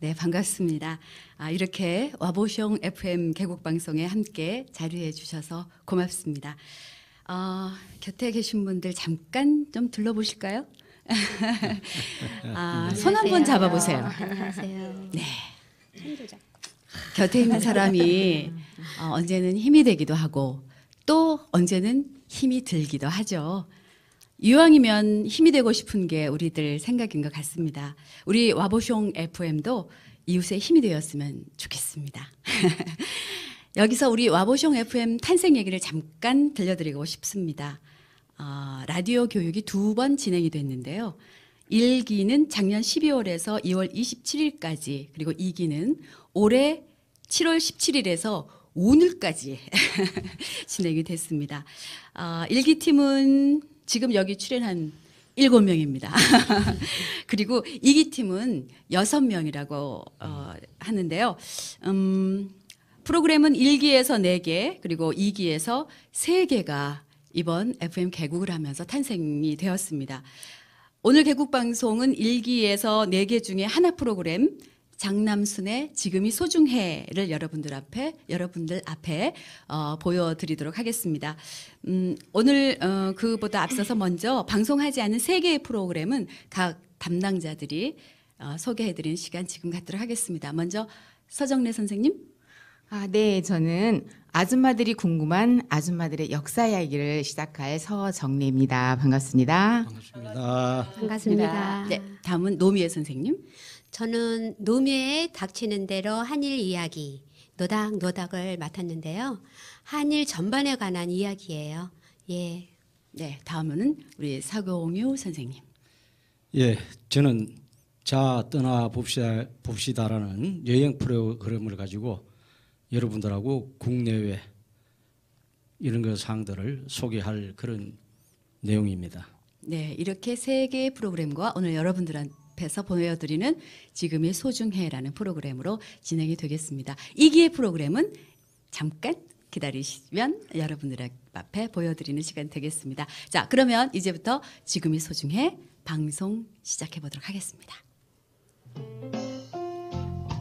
네, 반갑습니다. 이렇게 와보숑 FM 개국방송에 함께 자리해 주셔서 고맙습니다. 곁에 계신 분들 잠깐 좀 둘러보실까요? 손 한번 잡아보세요. 안녕하세요. 네. 곁에 있는 사람이 언제는 힘이 되기도 하고 또 언제는 힘이 들기도 하죠. 이왕이면 힘이 되고 싶은 게 우리들 생각인 것 같습니다. 우리 와보숑 FM도 이웃의 힘이 되었으면 좋겠습니다. 여기서 우리 와보숑 FM 탄생 얘기를 잠깐 들려드리고 싶습니다. 라디오 교육이 2번 진행이 됐는데요. 1기는 작년 12월에서 2월 27일까지 그리고 2기는 올해 7월 17일에서 오늘까지 진행이 됐습니다. 1기 팀은 지금 여기 출연한 7명입니다. 그리고 2기 팀은 6명이라고 하는데요. 프로그램은 1기에서 4개 그리고 2기에서 3개가 이번 FM 개국을 하면서 탄생이 되었습니다. 오늘 개국방송은 1기에서 4개 중에 하나 프로그램 장남순의 지금이 소중해를 여러분들 앞에 보여드리도록 하겠습니다. 오늘 그보다 앞서서 먼저 방송하지 않은 3개의 프로그램은 각 담당자들이 소개해드리는 시간 지금 갖도록 하겠습니다. 먼저 서정래 선생님. 네, 저는 아줌마들이 궁금한 아줌마들의 역사 이야기를 시작할 서정래입니다. 반갑습니다. 반갑습니다. 반갑습니다. 네, 다음은 노미애 선생님. 저는 노미에 닥치는 대로 한일 이야기 노닥노닥을 맡았는데요. 한일 전반에 관한 이야기예요. 예. 네, 다음은 우리 사공유 선생님. 예, 저는 자 떠나 봅시다라는 여행 프로그램을 가지고 여러분들하고 국내외 이런 그 사항들을 소개할 그런 내용입니다. 네, 이렇게 3개의 프로그램과 오늘 여러분들 앞에서 보여드리는 지금이 소중해라는 프로그램으로 진행이 되겠습니다. 2기의 프로그램은 잠깐 기다리시면 여러분들 앞에 보여드리는 시간 되겠습니다. 자, 그러면 이제부터 지금이 소중해 방송 시작해 보도록 하겠습니다.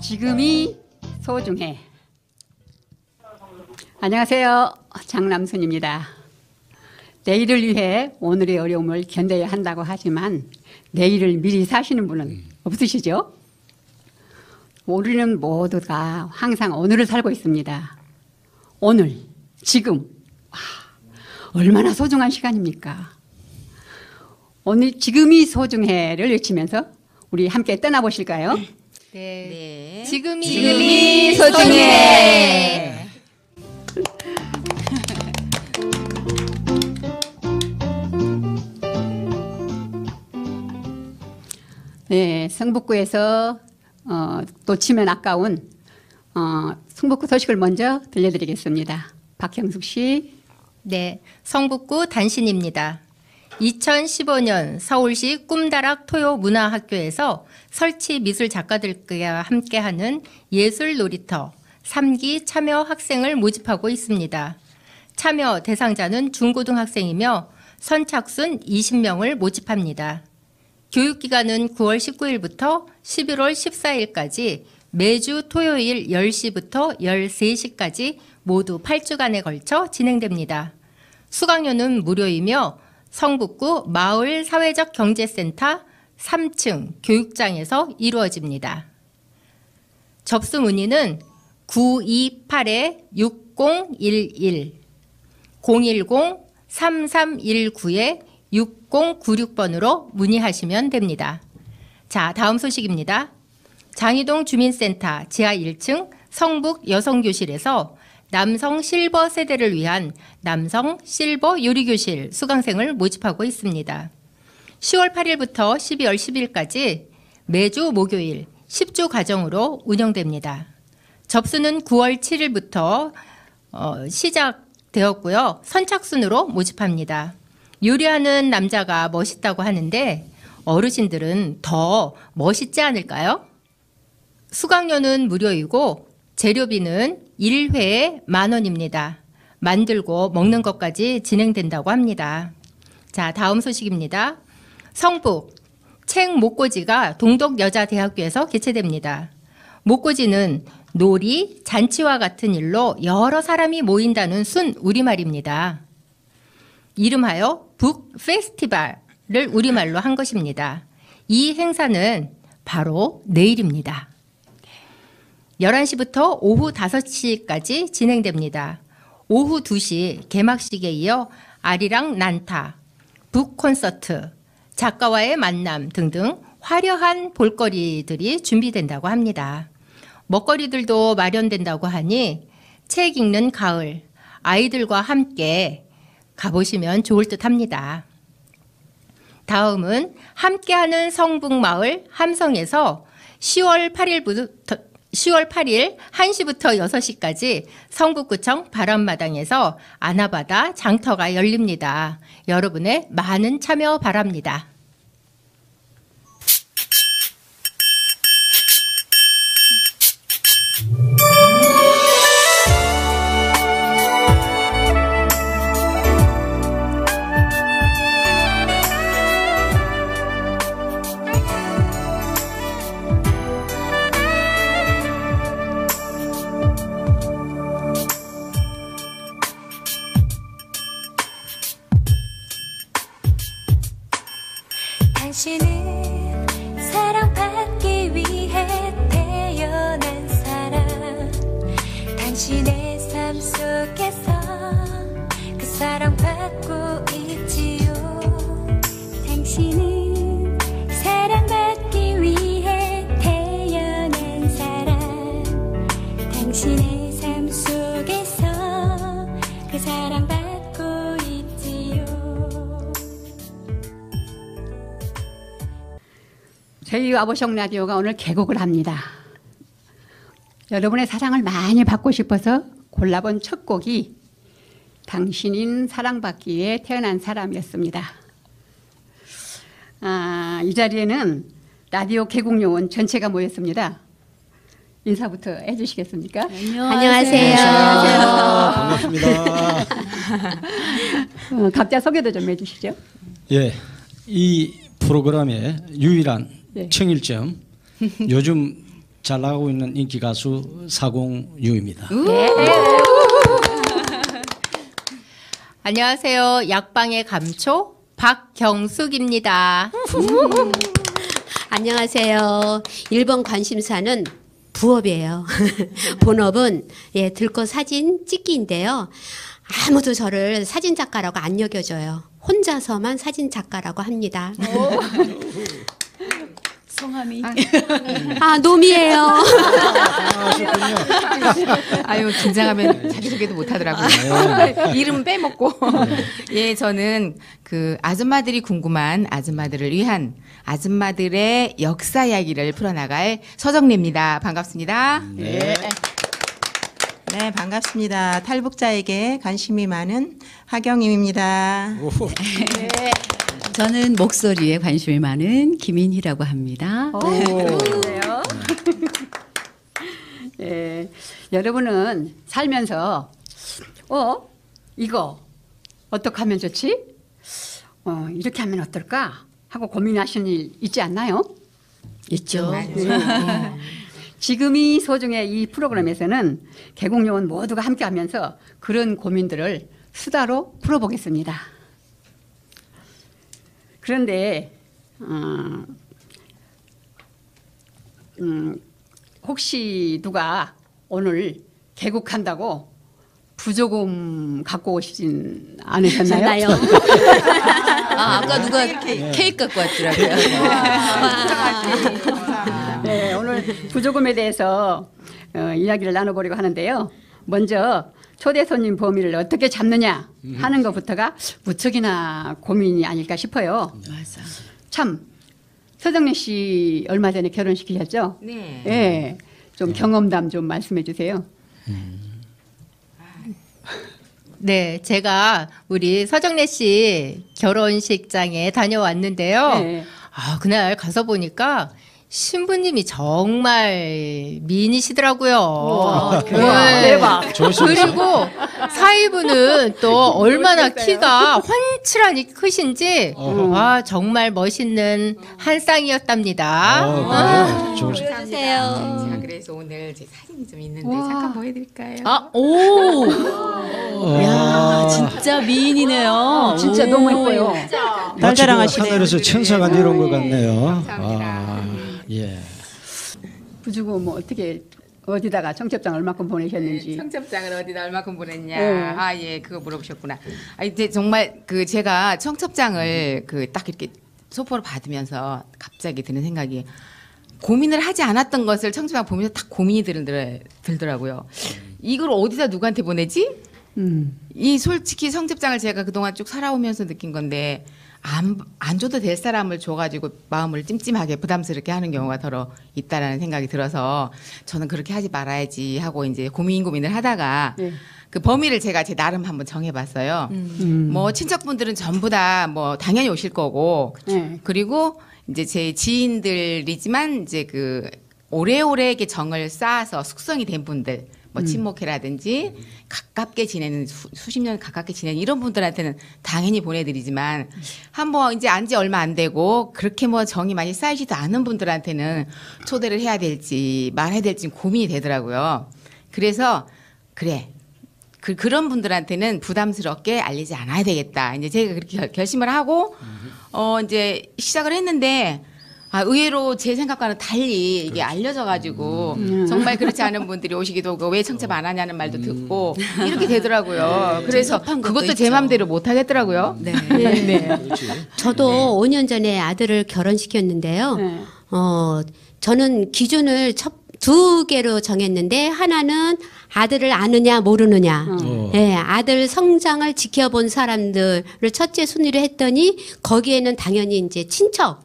지금이 소중해. 안녕하세요. 장남순입니다. 내일을 위해 오늘의 어려움을 견뎌야 한다고 하지만 내일을 미리 사시는 분은 없으시죠? 우리는 모두가 항상 오늘을 살고 있습니다. 오늘, 지금. 얼마나 소중한 시간입니까? 오늘 지금이 소중해를 외치면서 우리 함께 떠나보실까요? 네. 지금이 소중해. 네, 성북구에서 놓치면 아까운 성북구 소식을 먼저 들려드리겠습니다. 박형숙 씨. 네, 성북구 단신입니다. 2015년 서울시 꿈다락 토요문화학교에서 설치 미술 작가들과 함께하는 예술 놀이터 3기 참여 학생을 모집하고 있습니다. 참여 대상자는 중고등학생이며 선착순 20명을 모집합니다. 교육기간은 9월 19일부터 11월 14일까지 매주 토요일 10시부터 13시까지 모두 8주간에 걸쳐 진행됩니다. 수강료는 무료이며 성북구 마을사회적경제센터 3층 교육장에서 이루어집니다. 접수 문의는 928-6011, 010-3319-6096번으로 문의하시면 됩니다. 자, 다음 소식입니다. 장이동 주민센터 지하 1층 성북 여성교실에서 남성 실버 세대를 위한 남성 실버 요리교실 수강생을 모집하고 있습니다. 10월 8일부터 12월 10일까지 매주 목요일 10주 과정으로 운영됩니다. 접수는 9월 7일부터 시작되었고요. 선착순으로 모집합니다. 요리하는 남자가 멋있다고 하는데 어르신들은 더 멋있지 않을까요? 수강료는 무료이고 재료비는 1회에 10,000원입니다. 만들고 먹는 것까지 진행된다고 합니다. 자, 다음 소식입니다. 성북 책목고지가 동덕여자대학교에서 개최됩니다. 목고지는 놀이, 잔치와 같은 일로 여러 사람이 모인다는 순 우리말입니다. 이름하여 북 페스티벌을 우리말로 한 것입니다. 이 행사는 바로 내일입니다. 11시부터 오후 5시까지 진행됩니다. 오후 2시 개막식에 이어 아리랑 난타, 북 콘서트, 작가와의 만남 등등 화려한 볼거리들이 준비된다고 합니다. 먹거리들도 마련된다고 하니 책 읽는 가을, 아이들과 함께 가보시면 좋을 듯 합니다. 다음은 함께하는 성북마을 함성에서 10월 8일 1시부터 6시까지 성북구청 바람마당에서 아나바다 장터가 열립니다. 여러분의 많은 참여 바랍니다. 당신은 사랑받기 위해 태어난 사람. 당신의 삶 속에서 그 사랑받고 있지요. 당신은 사랑받기 위해 태어난 사람. 당신의 삶 속에서 그 사랑받고 있지요. 저희 와보성 라디오가 오늘 개국을 합니다. 여러분의 사랑을 많이 받고 싶어서 골라본 첫 곡이 당신인 사랑받기 위해 태어난 사람이었습니다. 이 자리에는 라디오 개국요원 전체가 모였습니다. 인사부터 해주시겠습니까? 안녕하세요. 반갑습니다. 각자 소개도 좀 해주시죠. 예, 이 프로그램의 유일한 네. 청일점, 요즘 잘 나가고 있는 인기 가수 사공유입니다. 안녕하세요. 약방의 감초 박경숙입니다. 안녕하세요. 1번 관심사는 부업이에요. 본업은 들꽃 사진 찍기인데요. 아무도 저를 사진 작가라고 안 여겨줘요. 혼자서만 사진 작가라고 합니다. 성함이 노미예요. 아유, 긴장하면 자기소개도 못하더라고요. 이름 빼먹고. 예, 저는 그 아줌마들이 궁금한 아줌마들을 위한 아줌마들의 역사 이야기를 풀어나갈 서정래입니다. 반갑습니다. 네. 네, 반갑습니다. 탈북자에게 관심이 많은 하경임입니다. 저는 목소리에 관심이 많은 김인희라고 합니다. 그래요. 예, 여러분은 살면서 이거 어떻게 하면 좋지? 이렇게 하면 어떨까? 하고 고민하시는 일 있지 않나요? 있죠. 지금이 소중해 이 프로그램에서는 개국요원 모두가 함께하면서 그런 고민들을 수다로 풀어보겠습니다. 그런데 혹시 누가 오늘 개국한다고 부조금 갖고 오시진 않으셨나요? 아까 누가 케이크 갖고 왔더라고요. 네, 오늘 부조금에 대해서 이야기를 나눠보려고 하는데요. 먼저 초대 손님 범위를 어떻게 잡느냐 하는 것부터가 무척이나 고민이 아닐까 싶어요. 맞아. 참 서정래 씨 얼마 전에 결혼시키셨죠? 네. 네, 좀 경험담 좀 말씀해 주세요. 네, 제가 우리 서정래 씨 결혼식장에 다녀왔는데요. 네. 그날 가서 보니까 신부님이 정말 미인이시더라고요. 대박. 그리고 사위분은 또 얼마나 키가 환칠하니 크신지 와 정말 멋있는 한 쌍이었답니다. 그래요? 좋으시- 보여주세요. 제가 그래서 오늘 제 사진이 좀 있는데 잠깐 보여드릴까요? 아, 오! 야, 진짜 미인이네요. 진짜 오. 너무 예뻐요. 마치 그 자랑하시네요. 하늘에서 천사가 내려온 것 같네요. 감사합니다. 예. 부주고 뭐 어떻게 어디다가 청첩장 얼마큼 보내셨는지. 청첩장을 어디다 얼마큼 보냈냐? 네. 아, 예, 그거 물어보셨구나. 아, 이제 정말 그 제가 청첩장을 그 딱 이렇게 소포로 받으면서 갑자기 드는 생각이 고민을 하지 않았던 것을 청첩장 보면서 딱 고민이 들더라고요. 이걸 어디다 누구한테 보내지? 이 솔직히 청첩장을 제가 그동안 쭉 살아오면서 느낀 건데 안 줘도 될 사람을 줘가지고 마음을 찜찜하게 부담스럽게 하는 경우가 더러 있다라는 생각이 들어서 저는 그렇게 하지 말아야지 하고 이제 고민을 하다가 네. 그 범위를 제가 제 나름 한번 정해봤어요. 뭐 친척분들은 전부 다 뭐 당연히 오실 거고 네. 그리고 이제 제 지인들이지만 이제 그 오래오래 이렇게 정을 쌓아서 숙성이 된 분들 뭐 친목회라든지 가깝게 지내는 수십 년 가깝게 지내는 이런 분들한테는 당연히 보내드리지만 한번 이제 안지 얼마 안 되고 그렇게 뭐 정이 많이 쌓이지도 않은 분들한테는 초대를 해야 될지 말해야 될지 고민이 되더라고요. 그래서 그래. 그런 분들한테는 부담스럽게 알리지 않아야 되겠다. 이제 제가 그렇게 결심을 하고 이제 시작을 했는데 의외로 제 생각과는 달리 이게 알려져가지고 정말 그렇지 않은 분들이 오시기도 하고 왜 청첩 안 하냐는 말도 듣고 이렇게 되더라고요. 그래서 섭섭한 것도 그것도 제 있죠. 맘대로 못 하겠더라고요. 네. 저도 5년 전에 아들을 결혼시켰는데요. 네. 저는 기준을 두 개로 정했는데 하나는 아들을 아느냐 모르느냐. 예, 아들 성장을 지켜본 사람들을 첫째 순위로 했더니 거기에는 당연히 이제 친척.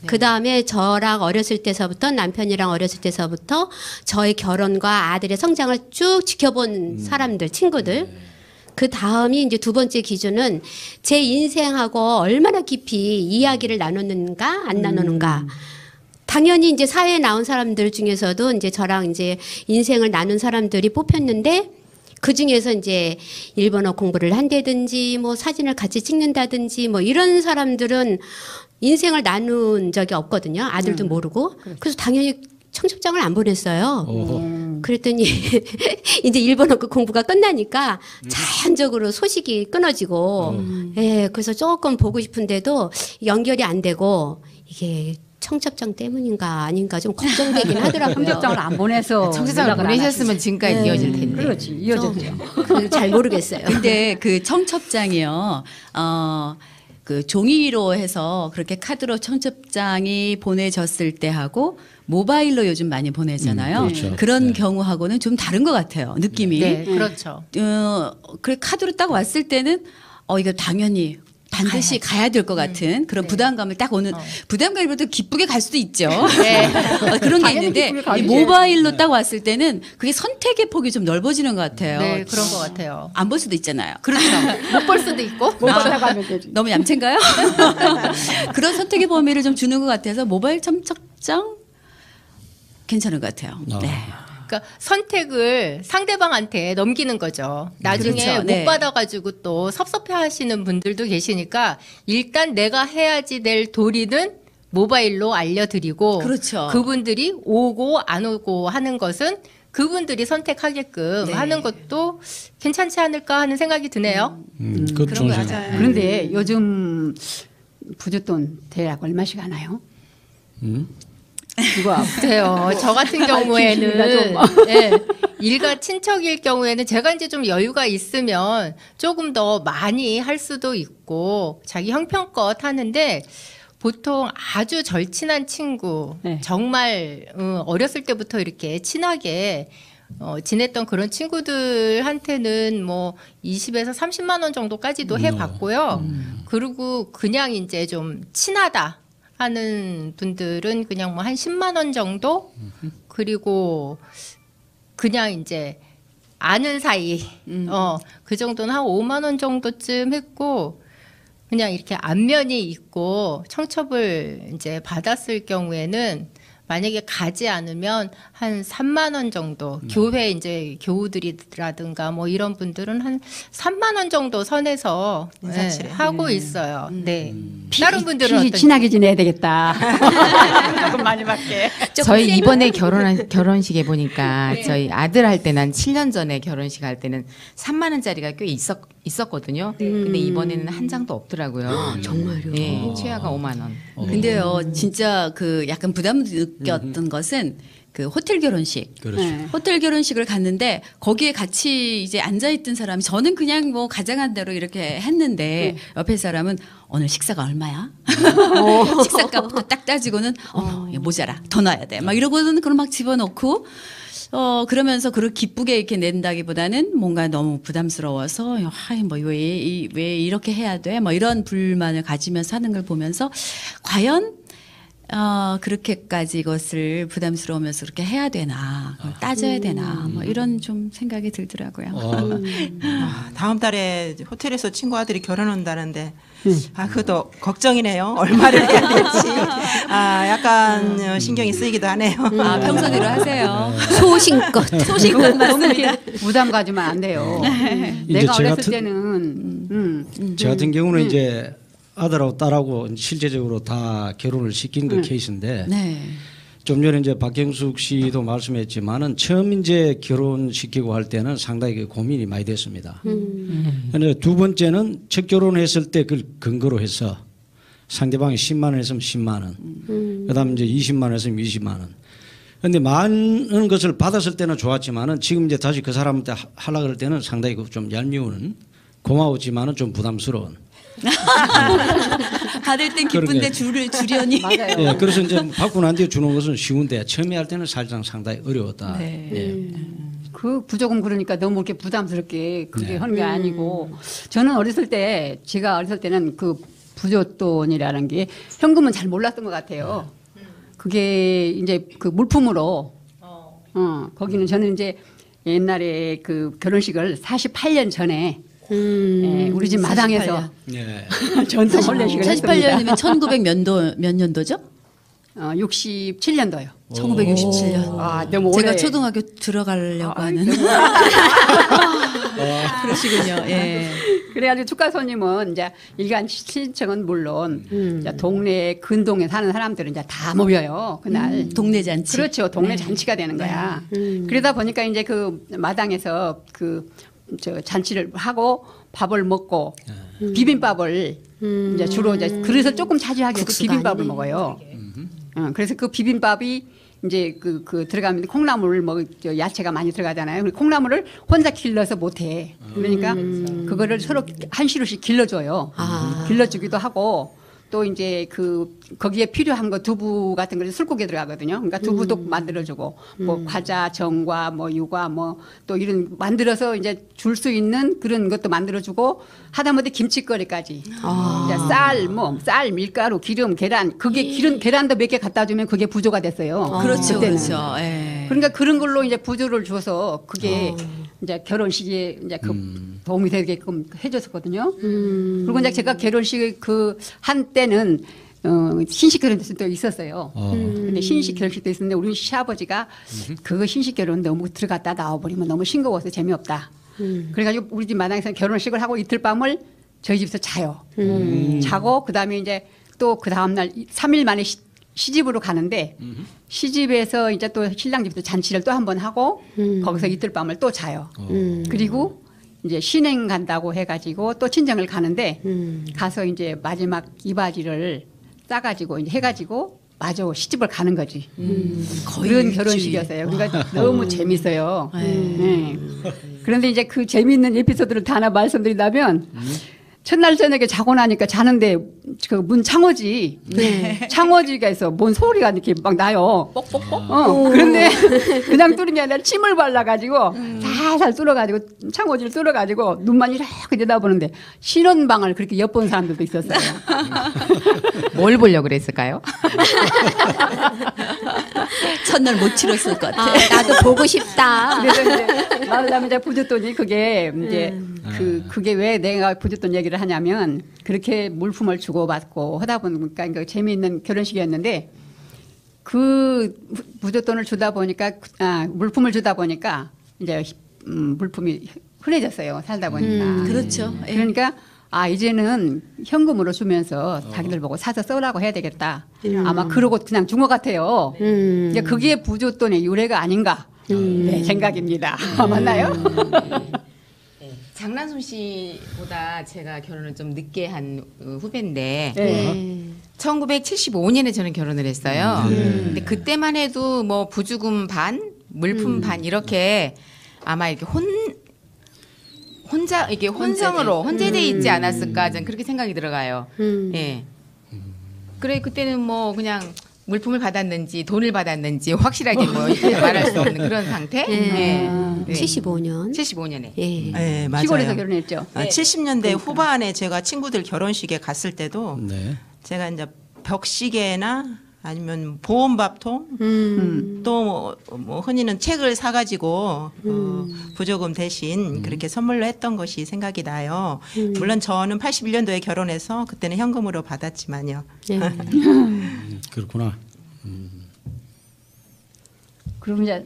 그 다음에 저랑 어렸을 때서부터 남편이랑 어렸을 때서부터 저의 결혼과 아들의 성장을 쭉 지켜본 사람들, 친구들. 그 다음이 이제 두 번째 기준은 제 인생하고 얼마나 깊이 이야기를 나눴는가, 안 나누는가. 당연히 이제 사회에 나온 사람들 중에서도 이제 저랑 이제 인생을 나눈 사람들이 뽑혔는데 그 중에서 이제 일본어 공부를 한다든지 뭐 사진을 같이 찍는다든지 뭐 이런 사람들은 인생을 나눈 적이 없거든요. 아들도 모르고. 그래서 당연히 청첩장을 안 보냈어요. 그랬더니 이제 일본어 공부가 끝나니까 자연적으로 소식이 끊어지고 예, 그래서 조금 보고 싶은데도 연결이 안 되고 이게 청첩장 때문인가 아닌가 좀 걱정되긴 하더라고요. 청첩장을 안 보내서 청첩장을 연락을 안 보내셨으면 지금까지 네. 이어질 텐데. 그렇지 이어졌죠. 잘 모르겠어요. 근데 그 청첩장이요. 그 종이로 해서 그렇게 카드로 청첩장이 보내졌을 때 하고 모바일로 요즘 많이 보내잖아요. 그렇죠. 그런 네. 경우하고는 좀 다른 것 같아요. 느낌이. 네, 그렇죠. 그래 카드로 딱 왔을 때는 이거 당연히 반드시 가야 될 것 같은 그런 부담감을 딱 오는 부담감이보다 기쁘게 갈 수도 있죠. 네. 그런 게 당연히 있는데 기쁘게 가지. 이 모바일로 딱 왔을 때는 그게 선택의 폭이 좀 넓어지는 것 같아요. 네, 그런 것 같아요. 안 볼 수도 있잖아요. 그렇죠. 못 볼 수도 있고. 못 받아가면 되지. 너무 얌체인가요? 그런 선택의 범위를 좀 주는 것 같아서 모바일 청첩장 괜찮은 것 같아요. 네. 그러니까 선택을 상대방한테 넘기는 거죠. 나중에 그렇죠. 못 네. 받아가지고 또 섭섭해하시는 분들도 계시니까 일단 내가 해야지 될 도리는 모바일로 알려드리고 그렇죠. 그분들이 오고 안 오고 하는 것은 그분들이 선택하게끔 네. 하는 것도 괜찮지 않을까 하는 생각이 드네요. 그것 좋은 그런 거 생각. 그런데 요즘 부주돈 대략 얼마씩 하나요? 누가 그래요. 저 같은 밝히십니다, 경우에는 예, 일가 친척일 경우에는 제가 이제 좀 여유가 있으면 조금 더 많이 할 수도 있고 자기 형편껏 하는데 보통 아주 절친한 친구 네. 정말 어렸을 때부터 이렇게 친하게 지냈던 그런 친구들한테는 뭐 20에서 30만 원 정도까지도 해봤고요. 그리고 그냥 이제 좀 친하다 하는 분들은 그냥 뭐 한 10만 원 정도 그리고 그냥 이제 아는 사이 그 정도는 한 5만 원 정도쯤 했고 그냥 이렇게 안면이 있고 청첩을 이제 받았을 경우에는 만약에 가지 않으면 한 3만 원 정도 교회 이제 교우들이라든가 뭐 이런 분들은 한 3만 원 정도 선에서 인사치레. 하고 있어요. 네. 다른 분들은 피 어떤 친하게 지내야 되겠다. 조금 많이 받게. 저희 이번에 결혼식에 보니까 저희 아들 할 때는 7년 전에 결혼식 할 때는 3만 원짜리가 꽤 있었거든요. 근데 이번에는 한 장도 없더라고요. 정말요? 네, 최하가 5만 원. 근데요, 진짜 그 약간 부담 느꼈던 것은 그 호텔 결혼식. 그렇죠. 네. 호텔 결혼식을 갔는데 거기에 같이 이제 앉아있던 사람이 저는 그냥 뭐 가장한 대로 이렇게 했는데 옆에 사람은 오늘 식사가 얼마야? 식사값부터 딱 따지고는 어머 이거 모자라 더 넣어야 돼. 막 이러고는 그걸 막 집어넣고 그러면서 그걸 기쁘게 이렇게 낸다기보다는 뭔가 너무 부담스러워서 왜 이렇게 해야 돼? 뭐 이런 불만을 가지면서 하는 걸 보면서 과연 그렇게까지 이것을 부담스러우면서 그렇게 해야 되나, 그걸 따져야 되나, 뭐 이런 좀 생각이 들더라고요. 다음 달에 호텔에서 친구 아들이 결혼한다는데 그것도 걱정이네요. 얼마를 해야 될지. 약간 신경이 쓰이기도 하네요. 평소대로 하세요. 소신껏. 소신껏 너무 이렇게 부담 가지면 안 돼요. 이제 내가 제 어렸을 같은- 때는 저 같은 경우는 이제 아들하고 딸하고 실제적으로 다 결혼을 시킨 그 케이스인데 네. 좀 전에 이제 박경숙 씨도 말씀했지만은 처음 이제 결혼시키고 할 때는 상당히 그 고민이 많이 됐습니다. 그런데 두 번째는 첫 결혼했을 때 그걸 근거로 해서 상대방이 10만 원 했으면 10만 원, 그다음 이제 20만 원 했으면 20만 원. 그런데 많은 것을 받았을 때는 좋았지만은 지금 이제 다시 그 사람한테 하려 그럴 때는 상당히 좀 얄미운, 고마웠지만은 좀 부담스러운. 받을 땐 기쁜데 주려니. 맞아요. 예, 그래서 이제 받고 난 뒤에 주는 것은 쉬운데 처음에 할 때는 사실상 상당히 어려웠다. 네. 예. 그 부조금 그러니까 너무 이렇게 부담스럽게 그게 하는 게 아니고 저는 어렸을 때 제가 어렸을 때는 그 부조돈이라는 게 현금은 잘 몰랐던 것 같아요. 그게 이제 그 물품으로 거기는 저는 이제 옛날에 그 결혼식을 48년 전에 우리 집 마당에서 48년. 예. 전통 혼례식을 했습니다. 48년이면 1900 몇 년도죠? 67년도요. 1967년. 너무 오래. 제가 초등학교 들어가려고 하는. 그러시군요. 예. 그래가지고 축가 손님은 이제 일간 친척은 물론 이제 동네 근동에 사는 사람들은 이제 다 모여요 그날. 동네 잔치. 그렇죠. 동네 잔치가 되는 거야. 그러다 보니까 이제 그 마당에서 저 잔치를 하고 밥을 먹고 비빔밥을 이제 주로 이제 그릇을 조금 차지하게 해서 국수가 비빔밥을 아니네. 먹어요. 그래서 그 비빔밥이 이제 그 들어가면 콩나물 저 야채가 많이 들어가잖아요. 그리고 콩나물을 혼자 길러서 못 해. 그러니까 그거를 서로 한 시루씩 길러줘요. 길러주기도 하고 또 이제 거기에 필요한 거 두부 같은 거 술국에 들어가거든요. 그러니까 두부도 만들어주고 뭐 과자, 정과, 뭐 유과, 뭐 또 이런 만들어서 이제 줄 수 있는 그런 것도 만들어주고 하다못해 김치거리까지. 이제 쌀, 밀가루, 기름, 계란. 그게 계란도 몇 개 갖다 주면 그게 부조가 됐어요. 그렇죠. 그때는. 그렇죠. 예. 그러니까 그런 걸로 이제 부조를 줘서 그게 이제 결혼식에 이제 도움이 되게끔 해줬었거든요. 그리고 이제 제가 결혼식 그 한때는 신식 결혼식도 있었어요. 근데 신식 결혼식도 있었는데 우리 시아버지가 그거 신식 결혼 너무 들어갔다 나와버리면 너무 싱거워서 재미없다. 그래가지고 우리 집 마당에서 결혼식을 하고 이틀 밤을 저희 집에서 자요. 자고 그다음에 이제 또 그 다음날 3일 만에 시집으로 가는데 시집에서 이제 또 신랑 집에서 잔치를 또 한 번 하고 거기서 이틀 밤을 또 자요. 그리고 이제 신행 간다고 해가지고 또 친정을 가는데 가서 이제 마지막 이바지를 싸가지고 이제 해가지고 마저 시집을 가는 거지. 거의 그런 일주일. 결혼식이었어요. 그러니까 너무 재밌어요. 네. 그런데 이제 그 재미있는 에피소드를 다 하나 말씀드린다면 첫날 저녁에 자고 나니까 자는데 그 문 창호지, 창호지가 있어. 뭔 소리가 이렇게 막 나요. 뻑뻑뻑. 그런데 그냥 뚫은 게 아니라 침을 발라가지고 살살 뚫어가지고 창호지를 뚫어가지고 눈만 이렇게 내다보는데 신혼방을 그렇게 엿본 사람들도 있었어요. 뭘 보려고 그랬을까요? 첫날 못 치렀을 것 같아. 나도 보고 싶다. 그래서 이제 말하자면 이제 부잣돈이 그게 이제 그게 왜 내가 부잣돈 얘기를 하냐면 그렇게 물품을 주고받고 하다 보니까 재미있는 결혼식이었는데 그 부조돈을 주다 보니까 물품을 주다 보니까 이제 물품이 흔해졌어요. 살다 보니까. 그렇죠. 예. 그러니까 이제는 현금으로 주면서 자기들 보고 사서 써라고 해야 되겠다. 아마 그러고 그냥 준 것 같아요. 이제 그게 부조돈의 유래가 아닌가 네, 생각입니다. 맞나요? 장난솜 씨보다 제가 결혼을 좀 늦게 한 후배인데 네. 1975년에 저는 결혼을 했어요. 근데 그때만 해도 뭐 부주금 반, 물품 반 이렇게 아마 이렇게 혼자 이게 혼성으로 혼재돼 있지 않았을까 저는 그렇게 생각이 들어가요. 예. 그래 그때는 뭐 그냥 물품을 받았는지 돈을 받았는지 확실하게 뭐 이렇게 말할 수 없는 그런 상태. 네. 75년. 75년에. 예. 네, 맞아요. 시골에서 결혼했죠. 70년대 후반에 제가 친구들 결혼식에 갔을 때도 네. 제가 이제 벽시계나 아니면 보온밥통 또 뭐 흔히는 책을 사가지고 부조금 대신 그렇게 선물로 했던 것이 생각이 나요. 물론 저는 81년도에 결혼해서 그때는 현금으로 받았지만요. 그렇구나. 그럼 이제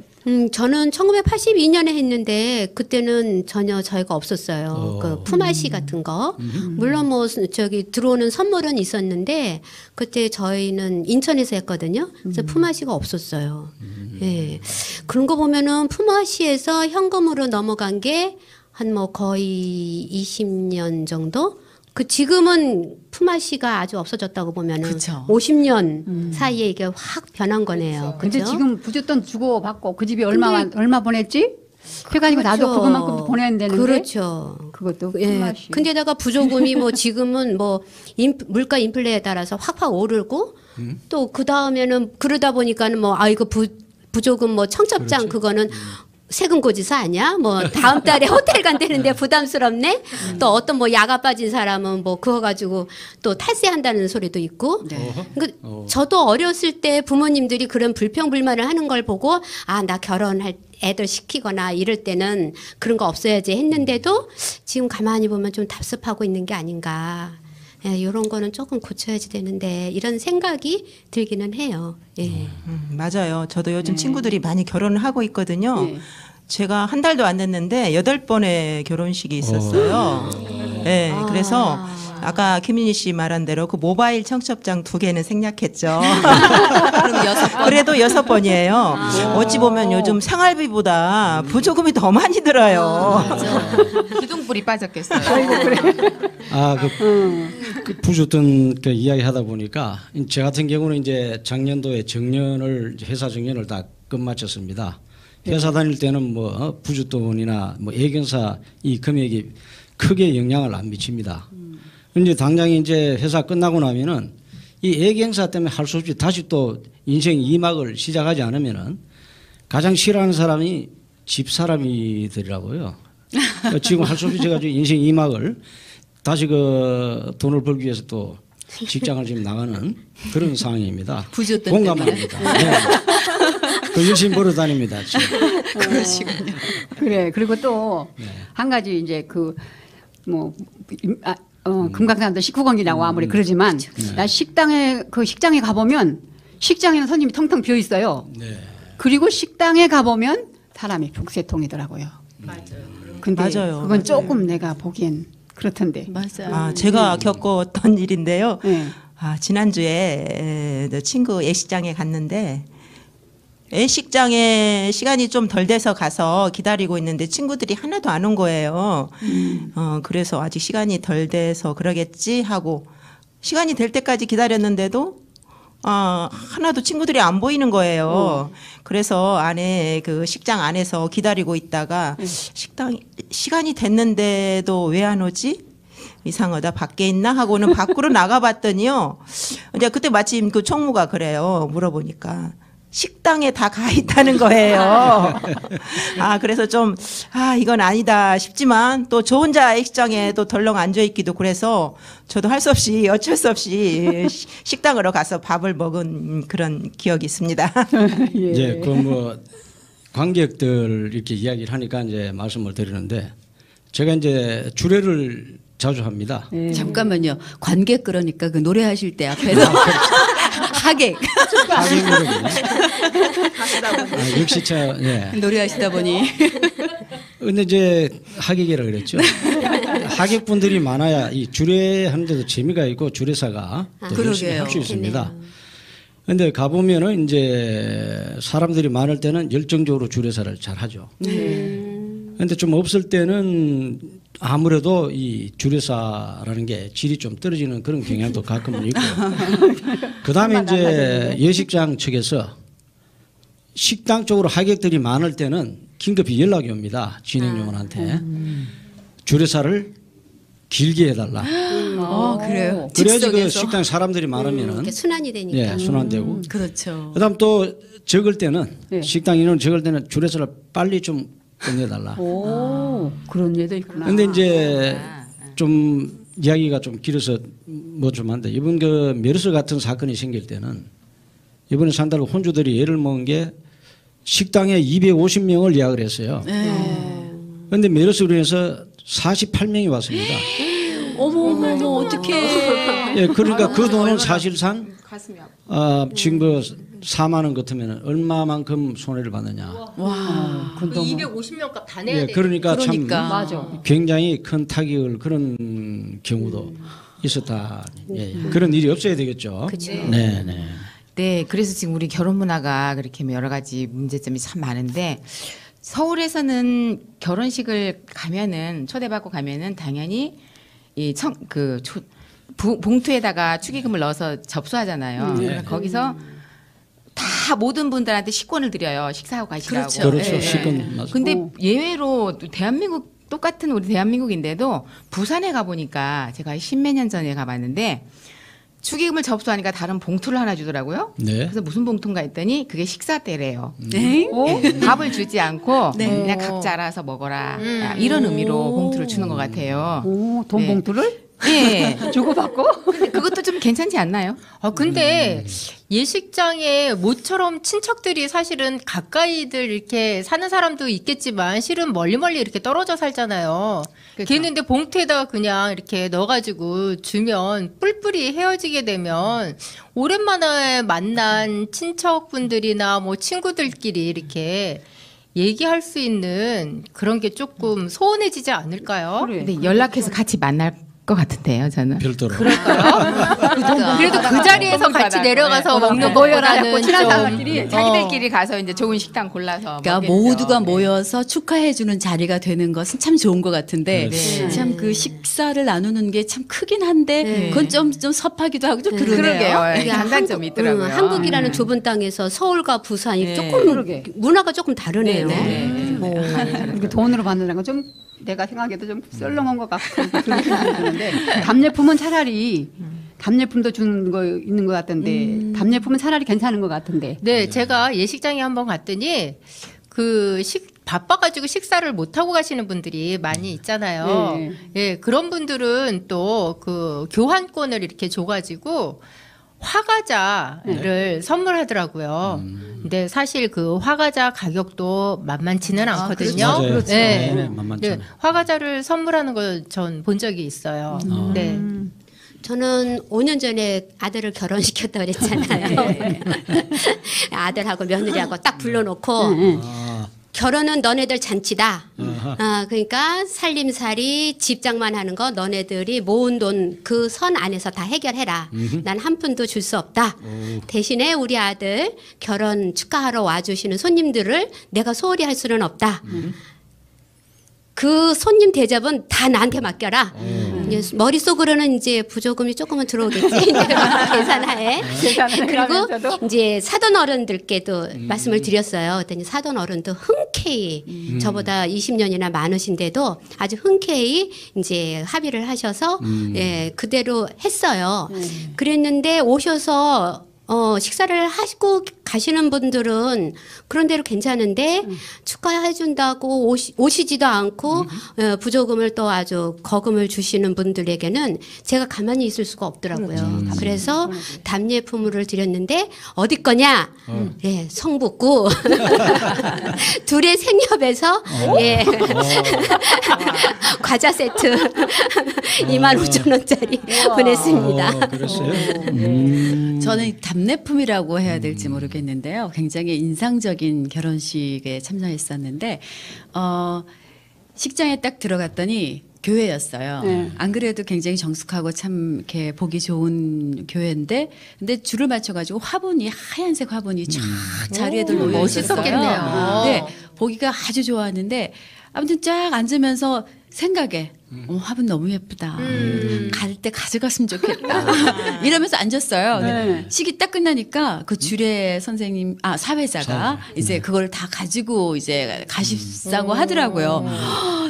저는 1982년에 했는데 그때는 전혀 저희가 없었어요. 그 품앗이 같은 거. 물론 뭐 저기 들어오는 선물은 있었는데 그때 저희는 인천에서 했거든요. 그래서 품앗이가 없었어요. 예. 그런 거 보면은 품앗이에서 현금으로 넘어간 게 한 뭐 거의 20년 정도? 그 지금은 품앗이가 아주 없어졌다고 보면은 그쵸. 50년 사이에 이게 확 변한 거네요. 근데 그죠? 지금 부조돈 주고 받고 그 집이 얼마 보냈지? 그래가지고 나도 그렇죠. 그것만큼 보내야 되는데. 그렇죠. 그것도 예. 품앗이. 근데다가 부조금이 뭐 지금은 뭐 물가 인플레에 따라서 확확 오르고 또 그 다음에는 그러다 보니까는 뭐 이거 부조금 뭐 청첩장 그거는 세금 고지서 아니야? 뭐 다음 달에 호텔 간다는데 부담스럽네. 또 어떤 뭐 야가 빠진 사람은 뭐 그거 가지고 또 탈세한다는 소리도 있고. 그러니까 저도 어렸을 때 부모님들이 그런 불평불만을 하는 걸 보고 나 결혼할 애들 시키거나 이럴 때는 그런 거 없어야지 했는데도 지금 가만히 보면 좀 답습하고 있는 게 아닌가. 예, 이런 거는 조금 고쳐야지 되는데 이런 생각이 들기는 해요. 예. 맞아요. 저도 요즘 친구들이 많이 결혼을 하고 있거든요. 네. 제가 한 달도 안 됐는데 8번의 결혼식이 있었어요. 네, 그래서 아까 김민희 씨 말한 대로 그 모바일 청첩장 2개는 생략했죠. 그래도 6번이에요. 어찌 보면 요즘 생활비보다 부조금이 더 많이 들어요. 기둥불이 빠졌겠어요. 그 부줬던 그 이야기 하다 보니까 저 같은 경우는 이제 작년도에 회사 정년을 다 끝마쳤습니다. 회사 다닐 때는 뭐 부줬돈이나 뭐 애견사 이 금액이 크게 영향을 안 미칩니다. 근데 당장 이제 회사 끝나고 나면은 이 애견사 때문에 할 수 없이 다시 또 인생 2막을 시작하지 않으면은 가장 싫어하는 사람이 집사람이더라고요. 지금 할 수 없이 제가 인생 2막을 다시 그 돈을 벌기 위해서 또 직장을 지금 나가는 그런 상황입니다. 부줬던 공감합니다. 네. 그 열심히 벌어 다닙니다. 지금. 그러시군요. 그래. 그리고 또 한 가지 이제 금강산도 식후건기라고 아무리 그러지만 나 식당에 식장에 가보면 식장에는 손님이 텅텅 비어 있어요. 네. 그리고 식당에 가보면 사람이 북새통이더라고요. 맞아요. 근데 맞아요. 그건 조금 내가 보기엔 그렇던데. 맞아요. 제가 겪었던 일인데요. 네. 지난주에 친구 예식장에 갔는데 예식장에 시간이 좀 덜 돼서 가서 기다리고 있는데 친구들이 하나도 안 온 거예요. 그래서 아직 시간이 덜 돼서 그러겠지 하고 시간이 될 때까지 기다렸는데도 하나도 친구들이 안 보이는 거예요. 그래서 안에 그 식장 안에서 기다리고 있다가 시간이 됐는데도 왜 안 오지? 이상하다. 밖에 있나 하고는 밖으로 나가봤더니요. 이제 그때 마침 그 총무가 그래요. 물어보니까 식당에 다 가 있다는 거예요. 그래서 좀 이건 아니다 싶지만 또 저 혼자 식장에 또 덜렁 앉아 있기도 그래서 저도 할 수 없이 어쩔 수 없이 식당으로 가서 밥을 먹은 그런 기억이 있습니다. 예. 이제 그 뭐 관객들 이렇게 이야기를 하니까 이제 말씀을 드리는데 제가 이제 주례를 자주 합니다. 잠깐만요. 관객 그러니까 그 노래하실 때 앞에서 하객. 하객으로군요. 역시 예. 노래하시다 보니. 근데 이제 하객이라 그랬죠. 하객분들이 많아야 이 주례하는데도 재미가 있고 주례사가 또 열심히 그러게요. 할 수 있습니다. 근데 가보면은 이제 사람들이 많을 때는 열정적으로 주례사를 잘 하죠. 근데 좀 없을 때는 아무래도 이 주례사라는 게 질이 좀 떨어지는 그런 경향도 가끔은 있고. 그 다음에 이제 예식장 측에서 식당 쪽으로 하객들이 많을 때는 긴급히 연락이 옵니다. 진행요원한테. 주례사를 길게 해달라. 그래요. 그래야지 그 즉석에서. 식당 사람들이 많으면은 이렇게 순환이 되니까. 예, 순환되고. 그렇죠. 그다음 또 적을 때는 네. 식당 인원 적을 때는 주례사를 빨리 좀 끝내달라. 오, 그런 예도 있구나. 근데 이제 좀 이야기가 좀 길어서 뭐 좀 한데 이번 그 메르스 같은 사건이 생길 때는 이번에 상달로 혼주들이 예를 먹은 게 식당에 250명을 예약을 했어요. 그런데 메르스로 인해서 48명이 왔습니다. 어머 어떡해. 예, 그러니까 그 돈은 사실상 가슴이 아파. 지금 그 4만 원 같으면 얼마만큼 손해를 받느냐. 와. 그 250명 값 다 내야 예, 돼. 그러니까 참 맞아. 굉장히 큰 타격을 그런 경우도 있었다. 예, 그런 일이 없어야 되겠죠. 그쵸. 네, 네. 네, 그래서 지금 우리 결혼 문화가 그렇게 여러 가지 문제점이 참 많은데 서울에서는 결혼식을 가면은 초대받고 가면은 당연히 이 봉투에다가 축의금을 넣어서 접수하잖아요. 그래서 거기서 다 모든 분들한테 식권을 드려요. 식사하고 가시라고. 그렇죠. 예. 식권 맞습니다. 근데 예외로 대한민국 똑같은 우리 대한민국인데도 부산에 가보니까 제가 십몇 년 전에 가봤는데 축의금을 접수하니까 다른 봉투를 하나 주더라고요. 네. 그래서 무슨 봉투인가 했더니 그게 식사 때래요. 네. 밥을 주지 않고 그냥 각자 알아서 먹어라. 이런 의미로 봉투를 주는 것 같아요. 오, 돈 네. 봉투를 예. 주고받고? 근데 그것도 좀 괜찮지 않나요? 근데 예식장에 모처럼 친척들이 사실은 가까이들 이렇게 사는 사람도 있겠지만 실은 멀리 이렇게 떨어져 살잖아요. 그렇죠. 걔는데 봉투에다가 그냥 이렇게 넣어가지고 주면 뿔뿔이 헤어지게 되면 오랜만에 만난 친척분들이나 뭐 친구들끼리 이렇게 얘기할 수 있는 그런 게 조금 소원해지지 않을까요? 그래. 근데 연락해서 같이 만날 것 같은데요, 저는. 별도로. 그래도 그 자리에서 같이 내려가서 먹는 것보다는 친한 좀 사람끼리 자기들끼리 가서 이제 좋은 식당 골라서. 그러니까 먹겠죠. 모두가 네. 모여서 축하해주는 자리가 되는 것은 참 좋은 것 같은데 네. 참 그 식사를 나누는 게 참 크긴 한데 네. 그건 좀 섭하기도 하고 좀 그러네요. 그러게요. 이게 장단점이 있더라고요. 한국이라는 좁은 땅에서 서울과 부산이 네. 조금 그러게. 문화가 조금 다르네요. 이렇게 돈으로 받는다는 건 좀 내가 생각해도 좀 썰렁한 것 같고 그런 생각이 드는데 답례품은 차라리 답례품도 주는 거 있는 것 같던데 답례품은 차라리 괜찮은 것 같은데. 네, 제가 예식장에 한번 갔더니 바빠가지고 식사를 못 하고 가시는 분들이 많이 있잖아요. 네. 예, 그런 분들은 또 그 교환권을 이렇게 줘가지고 화과자를 선물하더라고요. 근데 사실 그 화과자 가격도 만만치는 않거든요. 맞아요. 그렇죠. 네. 네, 만만치 네, 않아요. 화과자를 선물하는 걸 전 본 적이 있어요. 네. 저는 5년 전에 아들을 결혼시켰다 그랬잖아요. 아들하고 며느리하고 딱 불러놓고 아, 결혼은 너네들 잔치다. 아하. 그러니까 살림살이 집장만 하는 거 너네들이 모은 돈 그 선 안에서 다 해결해라. 난 한 푼도 줄 수 없다. 대신에 우리 아들 결혼 축하하러 와주시는 손님들을 내가 소홀히 할 수는 없다. 그 손님 대접은 다 나한테 맡겨라. 이제 머릿속으로는 이제 부조금이 조금은 들어오겠지. 계산하에. 계산을 그리고 하면서도. 이제 사돈 어른들께도 말씀을 드렸어요. 그랬더니 사돈 어른도 흔쾌히 저보다 20년이나 많으신데도 아주 흔쾌히 이제 합의를 하셔서 예, 그대로 했어요. 그랬는데 오셔서 식사를 하시고 가시는 분들은 그런 대로 괜찮은데 축하해 준다고 오시지도 않고 부조금을 또 아주 거금을 주시는 분들에게는 제가 가만히 있을 수가 없더라고요. 그래서 답례품을 드렸는데 어디 거냐? 예, 성북구 둘의 생협에서 예. 과자 세트 25,000원짜리 보냈습니다. 그랬어요? 저는 답례품이라고 해야 될지 모르겠는데요. 굉장히 인상적인 결혼식에 참여했었는데 식장에 딱 들어갔더니 교회였어요. 네. 안 그래도 굉장히 정숙하고 참 이렇게 보기 좋은 교회인데, 근데 줄을 맞춰가지고 화분이 하얀색 화분이 쫙 자리에들 놓여 있었어요. 멋있었겠네요. 네, 보기가 아주 좋았는데 아무튼 쫙 앉으면서 생각에 화분 너무 예쁘다. 갈 때 가져갔으면 좋겠다. 이러면서 앉았어요. 네. 식이 딱 끝나니까 그 주례 선생님, 사회자가 이제 그걸 다 가지고 이제 가십사고 하더라고요.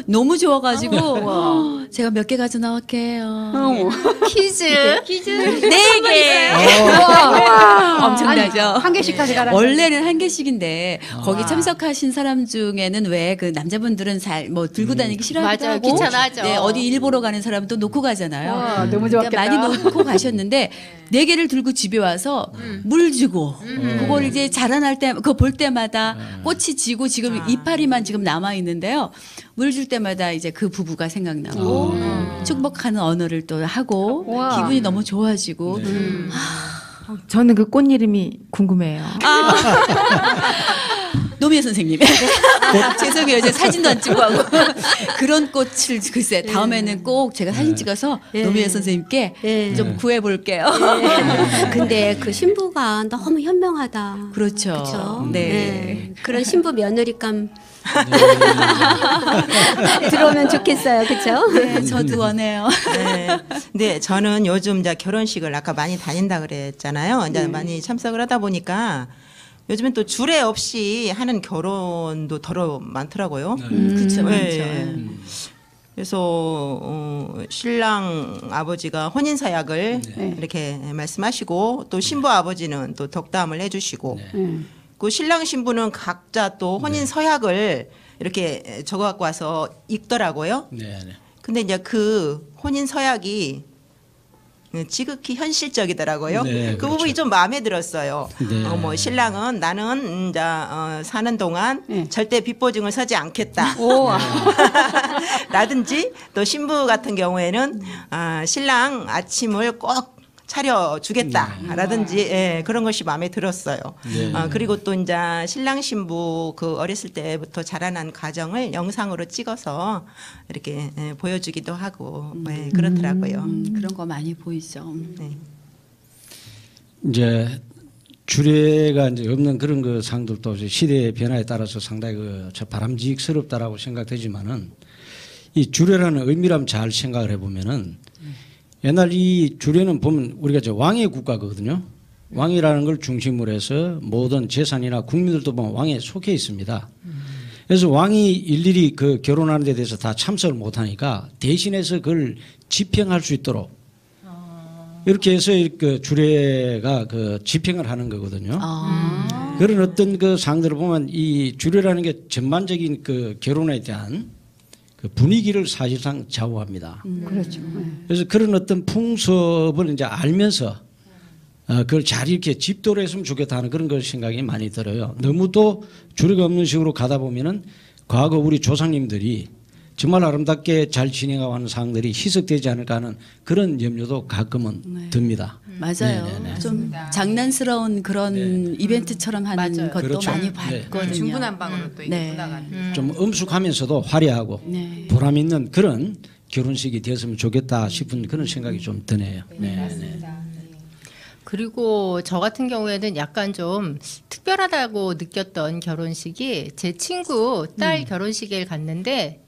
너무 좋아가지고 제가 몇 개 가져 나올게요. 퀴즈. 네 개. 엄청나죠. 한 개씩 가져가라. 원래는 한 개씩인데 거기 참석하신 사람 중에는 왜 그 남자분들은 잘 뭐 들고 다니기 싫어하기도 맞아요. 하고 귀찮아하죠. 네, 어디 일 보러 가는 사람도 놓고 가잖아요. 와, 너무 그러니까 좋았겠다. 많이 놓고 가셨는데 4개를 들고 집에 와서 물 주고 그걸 이제 자라날 때 그거 볼 때마다 꽃이 지고 지금 이파리만 지금 남아 있는데요. 물 줄 때마다 이제 그 부부가 생각나고 축복하는 언어를 또 하고 와. 기분이 너무 좋아지고 저는 그 꽃 이름이 궁금해요. 노미애 선생님. 죄송해요. 제가 사진도 안 찍고 하고. 그런 꽃을 글쎄 다음에는 꼭 제가 사진 찍어서 노미애 선생님께 좀 구해볼게요. 근데 그 신부가 너무 현명하다. 그렇죠. 그렇죠. 네. 그런 신부 며느리감 들어오면 좋겠어요. 그렇죠? 네, 저도 원해요. 네. 네, 저는 요즘 이제 결혼식을 아까 많이 다닌다 그랬잖아요. 이제 많이 참석을 하다 보니까 요즘엔 또 주례 없이 하는 결혼도 더러 많더라고요. 그렇죠. 네. 그래서 신랑 아버지가 혼인 서약을 이렇게 말씀하시고 또 신부 아버지는 또 덕담을 해주시고 그 신랑 신부는 각자 또 혼인 서약을 이렇게 적어 갖고 와서 읽더라고요. 네. 근데 이제 그 혼인 서약이 지극히 현실적이더라고요. 네, 그 그렇죠. 부분이 좀 마음에 들었어요. 네. 뭐 신랑은 나는 이제 사는 동안 절대 빚보증을 서지 않겠다. 라든지 또 신부 같은 경우에는 신랑 아침을 꼭 차려주겠다라든지 예, 그런 것이 마음에 들었어요. 네. 그리고 또 이제 신랑 신부 그 어렸을 때부터 자라난 과정을 영상으로 찍어서 이렇게 보여주기도 하고 예, 그렇더라고요. 그런 거 많이 보이죠. 네. 이제 주례가 이제 없는 그런 그 상들도 이제 시대의 변화에 따라서 상당히 저 바람직스럽다라고 생각되지만은 이 주례라는 의미를 잘 생각을 해보면은 옛날 이 주례는 보면 우리가 저 왕의 국가거든요. 왕이라는 걸 중심으로 해서 모든 재산이나 국민들도 보면 왕에 속해 있습니다. 그래서 왕이 일일이 그 결혼하는 데 대해서 다 참석을 못하니까 대신해서 그걸 집행할 수 있도록 이렇게 해서 그 주례가 그 집행을 하는 거거든요. 그런 어떤 그 상들을 보면 이 주례라는 게 전반적인 그 결혼에 대한 그 분위기를 사실상 좌우합니다. 그렇죠. 그래서 그런 어떤 풍습을 이제 알면서 그걸 잘 이렇게 집도를 했으면 좋겠다 하는 그런 걸 생각이 많이 들어요. 너무도 주례가 없는 식으로 가다 보면은 과거 우리 조상님들이 정말 아름답게 잘 진행하고 하는 상들이 희석되지 않을까 하는 그런 염려도 가끔은 듭니다. 맞아요. 네네네. 좀 장난스러운 그런 이벤트처럼 하는 맞아요. 것도 그렇죠. 많이 네. 봤거든요. 중구난방으로 또 이제 네. 돌아가는. 좀 엄숙하면서도 화려하고 네. 보람 있는 그런 결혼식이 되었으면 좋겠다 싶은 그런 생각이 좀 드네요. 네. 그리고 저 같은 경우에는 약간 좀 특별하다고 느꼈던 결혼식이 제 친구 딸 결혼식에 갔는데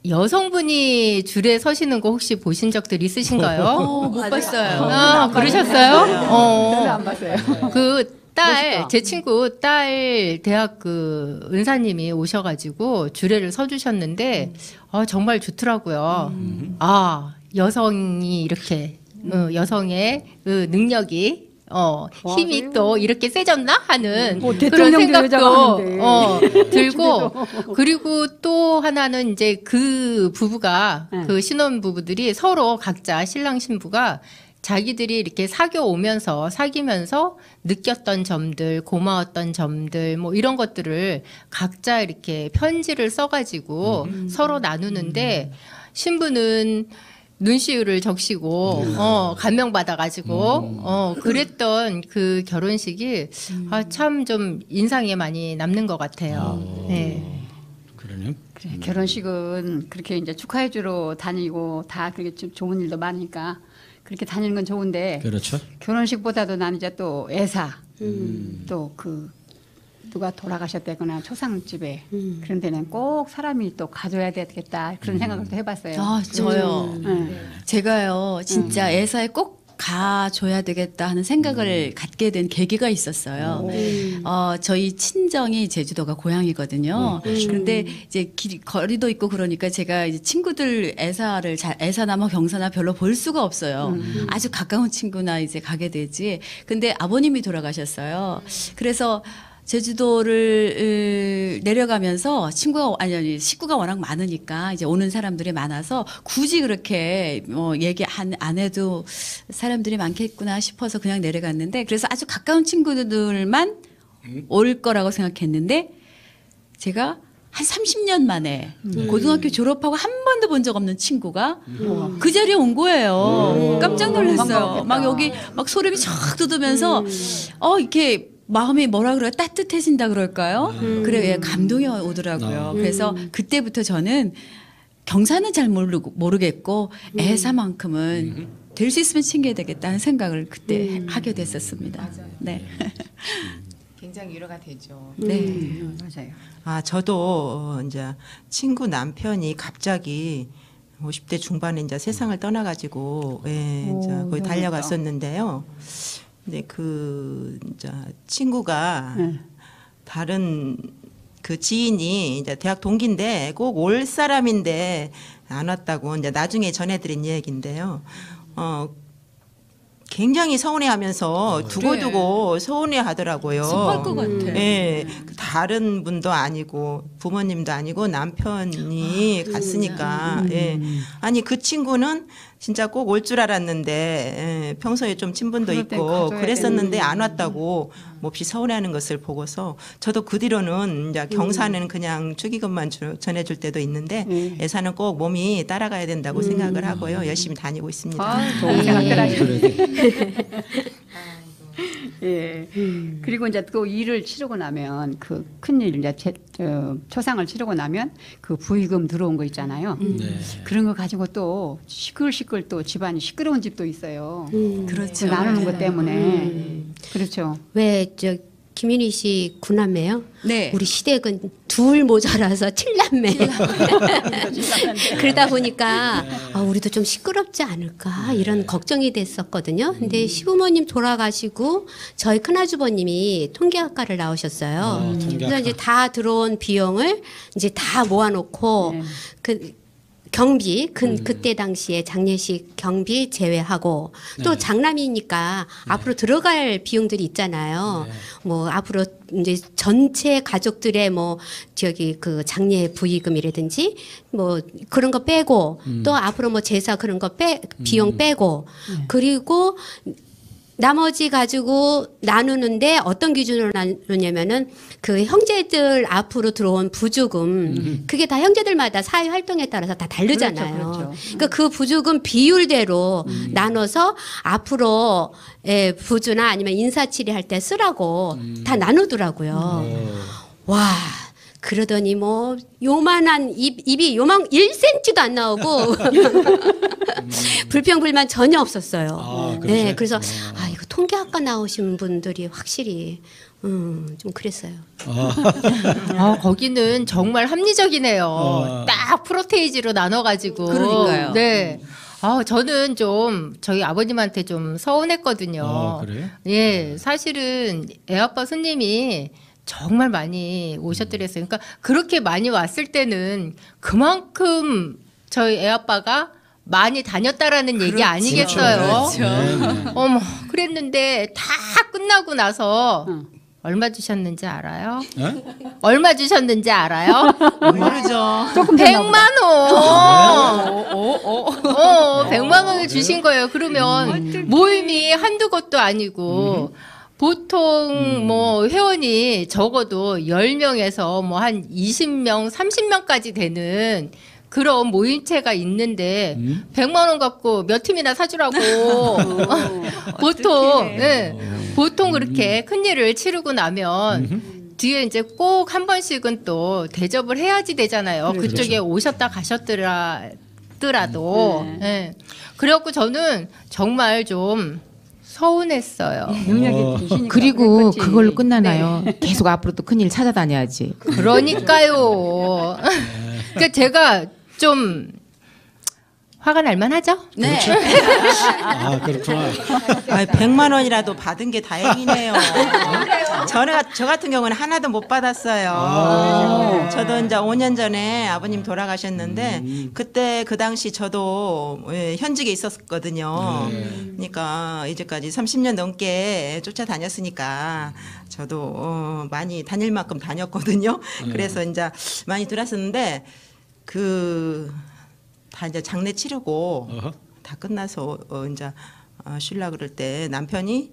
여성분이 줄에 서시는 거 혹시 보신 적들 있으신가요? 못 봤어요. 그러셨어요? 저는 안 봤어요. 그 딸, 멋있다. 제 친구 딸 대학 그 은사님이 오셔가지고 주례를 서주셨는데, 정말 좋더라고요. 여성이 이렇게, 여성의 그 능력이, 힘이 또 이렇게 세졌나 하는 뭐 그런 대통령도 여자가 생각도 하는데. 들고, 그리고 또 하나는 이제 그 부부가, 네. 그 신혼 부부들이 서로 각자 신랑 신부가 자기들이 이렇게 사귀면서 느꼈던 점들, 고마웠던 점들, 뭐 이런 것들을 각자 이렇게 편지를 써가지고 서로 나누는데 신부는 눈시울을 적시고 감명 받아가지고 그랬던 그 결혼식이 참 좀 인상에 많이 남는 것 같아요. 네. 그러네요. 그래, 결혼식은 그렇게 이제 축하해주러 다니고 다 그렇게 좀 좋은 일도 많으니까 그렇게 다니는 건 좋은데 그렇죠. 결혼식보다도 난 이제 또 애사 또 그 누가 돌아가셨다거나 초상집에 그런 데는 꼭 사람이 또 가져야 되겠다 그런 생각을 또 해봤어요. 아, 저요. 네. 제가요, 진짜 애사에 꼭 가줘야 되겠다 하는 생각을 갖게 된 계기가 있었어요. 저희 친정이 제주도가 고향이거든요. 그런데 이제 거리도 있고 그러니까 제가 이제 친구들 애사나 뭐 경사나 별로 볼 수가 없어요. 아주 가까운 친구나 이제 가게 되지. 근데 아버님이 돌아가셨어요. 그래서 제주도를 내려가면서 식구가 워낙 많으니까 이제 오는 사람들이 많아서 굳이 그렇게 얘기 안 해도 사람들이 많겠구나 싶어서 그냥 내려갔는데 그래서 아주 가까운 친구들만 올 거라고 생각했는데 제가 한 30년 만에 고등학교 졸업하고 한 번도 본 적 없는 친구가 그 자리에 온 거예요. 깜짝 놀랐어요. 막 여기 막 소름이 쫙 돋으면서 이렇게 마음이 뭐라 그래요? 따뜻해진다 그럴까요? 그래, 예, 감동이 오더라고요. 그래서 그때부터 저는 경사는 잘 모르겠고 애사만큼은 될 수 있으면 챙겨야 되겠다는 생각을 그때 하게 됐었습니다. 네. 굉장히 위로가 되죠. 네. 맞아요. 아, 저도 이제 친구 남편이 갑자기 50대 중반에 이제 세상을 떠나가지고 이제 거기 달려갔었는데요. 근데 그 이제 친구가 다른 그 지인이 이제 대학 동기인데 꼭 올 사람인데 안 왔다고 이제 나중에 전해드린 얘기인데요. 굉장히 서운해하면서 두고두고 서운해하더라고요. 습할 것 같아. 예, 다른 분도 아니고 부모님도 아니고 남편이 갔으니까. 예. 아니 그 친구는 진짜 꼭 올 줄 알았는데 예, 평소에 좀 친분도 그럴 땐 있고 가져야 그랬었는데 안 왔다고 몹시 서운해하는 것을 보고서 저도 그 뒤로는 이제 경사는 그냥 축의금만 전해줄 때도 있는데 애사는 꼭 몸이 따라가야 된다고 생각을 하고요. 열심히 다니고 있습니다. 아, 좋은 생각들 하시네. 예. 그리고 이제 그 일을 치르고 나면 그 큰일 이제 초상을 치르고 나면 그 부의금 들어온 거 있잖아요. 네. 그런 거 가지고 또 시끌시끌 또 집안이 시끄러운 집도 있어요. 그렇죠. 그 나누는 것 때문에. 그렇죠. 왜 김윤희 씨 구남매요? 네. 우리 시댁은 둘 모자라서 7남매. 그러다 보니까 우리도 좀 시끄럽지 않을까 이런 걱정이 됐었거든요. 근데 시부모님 돌아가시고 저희 큰아주버님이 통계학과를 나오셨어요. 그래서 이제 다 들어온 비용을 이제 다 모아놓고 그 경비 그때 당시에 장례식 경비 제외하고 또 장남이니까 앞으로 들어갈 비용들이 있잖아요. 뭐 앞으로 이제 전체 가족들의 뭐 그 장례 부의금이라든지 뭐 그런 거 빼고 또 앞으로 뭐 제사 그런 거 비용 빼고 그리고 나머지 가지고 나누는데 어떤 기준으로 나누냐면은 그 형제들 앞으로 들어온 부주금 그게 다 형제들마다 사회 활동에 따라서 다 다르잖아요. 그렇죠. 그러니까 그 부주금 비율대로 나눠서 앞으로 부주나 아니면 인사치레 할 때 쓰라고 다 나누더라고요. 와. 그러더니 뭐 요만한 입이 요만 1cm도 안 나오고 불평불만 전혀 없었어요. 네, 그래서 이거 통계학과 나오신 분들이 확실히 좀 그랬어요. 거기는 정말 합리적이네요. 딱 프로테이지로 나눠가지고. 그러니까요. 네. 저는 좀 저희 아버님한테 좀 서운했거든요. 그래요? 예, 사실은 애아빠 손님이 정말 많이 오셨더랬어요. 그러니까 그렇게 많이 왔을 때는 그만큼 저희 애아빠가 많이 다녔다라는 얘기 아니겠어요? 그렇죠. 어머, 그랬는데 다 끝나고 나서 얼마 주셨는지 알아요? 얼마 주셨는지 알아요? 모르죠. 100만 원. 100만 원을 주신 거예요. 그러면 모임이 한두 곳도 아니고 보통 뭐 회원이 적어도 10명에서 뭐 한 20명, 30명까지 되는 그런 모임체가 있는데 100만 원 갖고 몇 팀이나 사주라고 보통 보통 그렇게 큰 일을 치르고 나면 뒤에 이제 꼭 한 번씩은 또 대접을 해야지 되잖아요. 그쪽에 오셨다 가셨더라도. 예. 그래갖고 저는 정말 좀 서운했어요. 능력이 있으니까 그리고 그랬겠지. 그걸로 끝나나요? 계속 앞으로 또 큰일 찾아다녀야지. 그러니까요. 그러니까 제가 좀 화가 날 만하죠? 네. 아, 그렇구나. 100만 원이라도 받은 게 다행이네요. 저 같은 경우는 하나도 못 받았어요. 저도 이제 5년 전에 아버님 돌아가셨는데 그때 그 당시 저도 현직에 있었거든요. 그러니까 이제까지 30년 넘게 쫓아다녔으니까 저도 많이 다닐 만큼 다녔거든요. 그래서 이제 많이 들었었는데 다 이제 장례 치르고 다 끝나서 이제 쉬려 그럴 때 남편이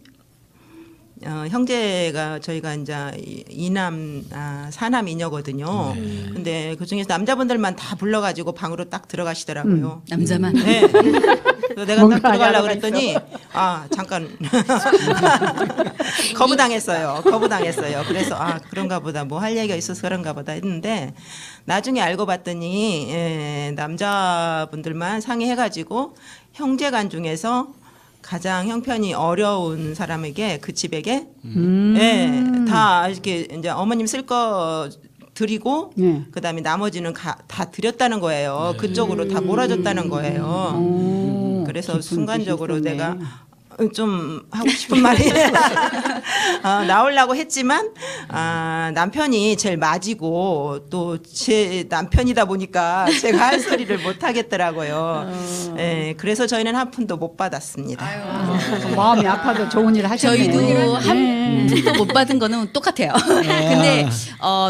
형제가 저희가 이제 이남 사남 이녀거든요. 근데 그 중에서 남자분들만 다 불러가지고 방으로 딱 들어가시더라고요. 남자만. 네. 그래서 내가 딱 뭔가 들어가려고 야구가 그랬더니 잠깐 거부당했어요. 그래서 그런가 보다 뭐 할 얘기가 있어서 그런가 보다 했는데 나중에 알고 봤더니 남자분들만 상의해가지고 형제간 중에서 가장 형편이 어려운 사람에게 그 집에게 다 이렇게 이제 어머님 쓸 거 드리고 그다음에 나머지는 다 드렸다는 거예요. 그쪽으로 다 몰아줬다는 거예요. 그래서 순간적으로 내가 좀 하고 싶은 말이 나오려고 했지만 남편이 제일 맞이고 또 제 남편이다 보니까 제가 할 소리를 못 하겠더라고요. 예, 그래서 저희는 한 푼도 못 받았습니다. 마음이 아파도 좋은 일 하셨네요. 저희도 한 푼도 못 받은 거는 똑같아요. 근데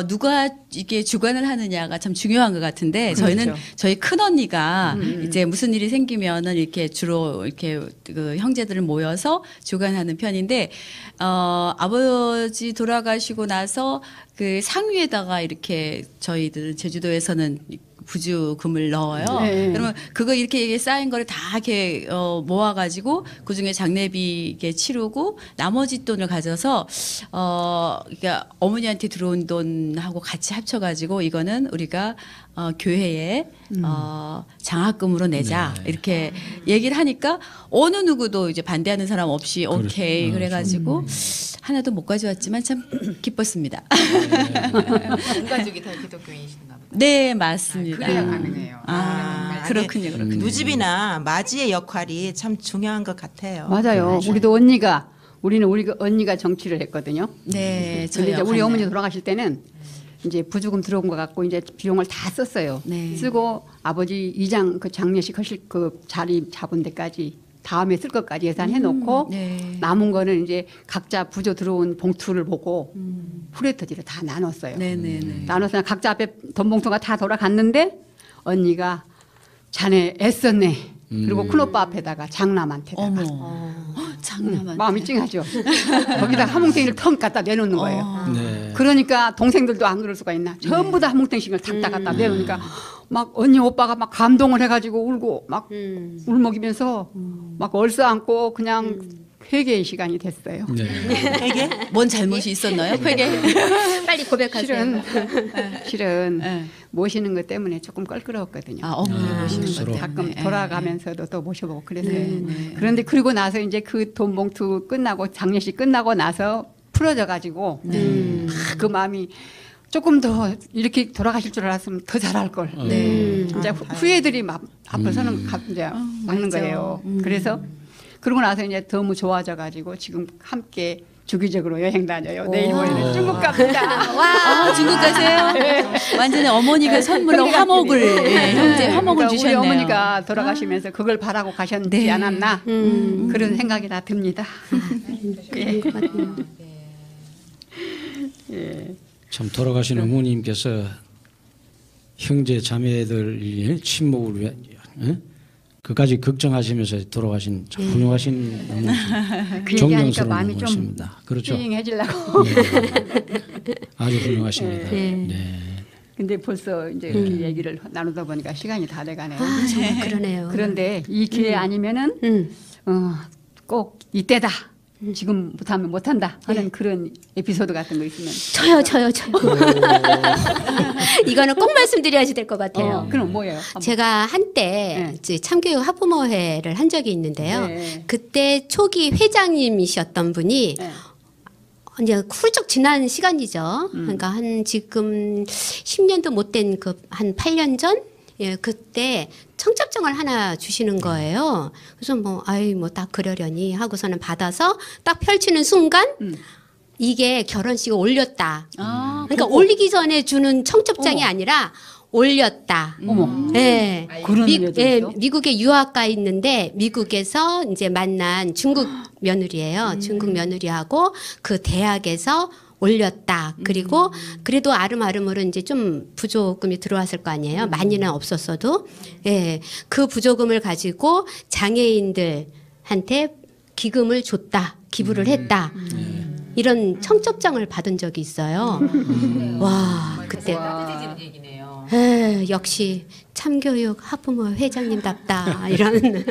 누가 이게 주관을 하느냐가 참 중요한 것 같은데 저희는 저희 큰 언니가 이제 무슨 일이 생기면은 이렇게 주로 이렇게 그 형제들을 모여서 주관하는 편인데 아버지 돌아가시고 나서 그 상위에다가 이렇게 저희들 제주도에서는 부주금을 넣어요. 그러면 그거 이렇게 쌓인 거를 다 이렇게 모아가지고 그 중에 장례비 이게 치르고 나머지 돈을 가져서 그러니까 어머니한테 들어온 돈하고 같이 합쳐가지고 이거는 우리가 교회에 장학금으로 내자 이렇게 얘기를 하니까 어느 누구도 이제 반대하는 사람 없이 오케이 그래가지고 하나도 못 가져왔지만 참 기뻤습니다. 온 가족이 다 기독교인이신가 보다. 네 맞습니다. 그래야 가능해요. 그렇군요, 그렇군요. 누집이나 맞이의 역할이 참 중요한 것 같아요. 맞아요. 우리 언니가 정치를 했거든요. 네, 근데 이제 저희 우리 어머니 돌아가실 때는 이제 부주금 들어온 것 같고 이제 비용을 다 썼어요. 네. 쓰고 아버지 이장 그 장례식 하실 그 자리 잡은 데까지 다음에 쓸 것까지 예산해 놓고 네. 남은 거는 이제 각자 부조 들어온 봉투를 보고 후레터지를 다 나눴어요. 네네네. 나눠서 각자 앞에 돈 봉투가 다 돌아갔는데 언니가 자네 애썼네. 그리고 큰오빠 앞에다가 장남한테다가 어머. 장남한테. 마음이 찡하죠. 거기다 한뭉탱이를 텅 갖다 내놓는 거예요. 네. 그러니까 동생들도 안 그럴 수가 있나. 전부 다 한뭉탱이를 탁다 갖다 내놓으니까 막 언니 오빠가 막 감동을 해가지고 울고 막 울먹이면서 막 얼싸안고 그냥 회개의 시간이 됐어요. 네. 되게 뭔 잘못이 있었나요? 회계? 빨리 고백하세요. 실은 네. 모시는 것 때문에 조금 껄끄러웠거든요. 어머니 모시는 서로. 것 가끔 때문에. 돌아가면서도 또 모셔보고 그랬어요. 그런데 그리고 나서 이제 그 돈 봉투 끝나고 장례식 끝나고 나서 풀어져 가지고 그 마음이 조금 더 이렇게 돌아가실 줄 알았으면 더 잘할 걸. 이제 후예들이 막 앞을 서는 이제 막는 거예요. 그래서 그러고 나서 이제 너무 좋아져 가지고 지금 함께 주기적으로 여행 다녀요. 내일 모레는 중국 갑니다. 와, 중국 가세요? 완전히 어머니가 선물로 화목을, 예, 형제 화목을 그러니까 주셨네요. 우리 어머니가 돌아가시면서 그걸 바라고 가셨지 네. 않았나 그런 생각이 다 듭니다. 예. 예. 참 돌아가신 어머님께서 형제 자매들 친목을 위해 그까지 걱정하시면서 돌아가신 참 훌륭하신 그 얘기하니까 존경스러운 마음이 좀 어머니십니다. 그렇죠. 띵해지려고. 아주 훌륭하십니다. 네. 근데 벌써 이제 이렇게 얘기를 나누다 보니까 시간이 다 돼가네요. 아, 정말 그러네요. 그런데 이 기회 아니면은 꼭 이때다. 지금 못하면 못한다 하는 그런 에피소드 같은 거 있으면. 저요. 이거는 꼭 말씀드려야지 될 것 같아요. 그럼 뭐예요? 제가 한때 이제 참교육 학부모회를 한 적이 있는데요. 네. 그때 초기 회장님이셨던 분이 네. 이제 훌쩍 지난 시간이죠. 그러니까 한 지금 10년도 못 된 그 한 8년 전? 예, 그때 청첩장을 하나 주시는 거예요. 그래서 뭐 딱 그러려니 하고서는 받아서 딱 펼치는 순간 이게 결혼식을 올렸다. 그러니까 올리기 전에 주는 청첩장이 아니라 올렸다. 어머. 예. 그런 일도 있어? 미국에 유학 가 있는데 미국에서 이제 만난 중국 며느리예요. 중국 며느리하고 그 대학에서 올렸다. 그리고 그래도 아름아름으로 이제 좀 부조금이 들어왔을 거 아니에요. 많이는 없었어도. 예. 그 부조금을 가지고 장애인들한테 기금을 줬다. 기부를 했다. 이런 청첩장을 받은 적이 있어요. 와, 그때. 따뜻해지는 얘기네요. 역시 참교육 학부모 회장님답다. 이런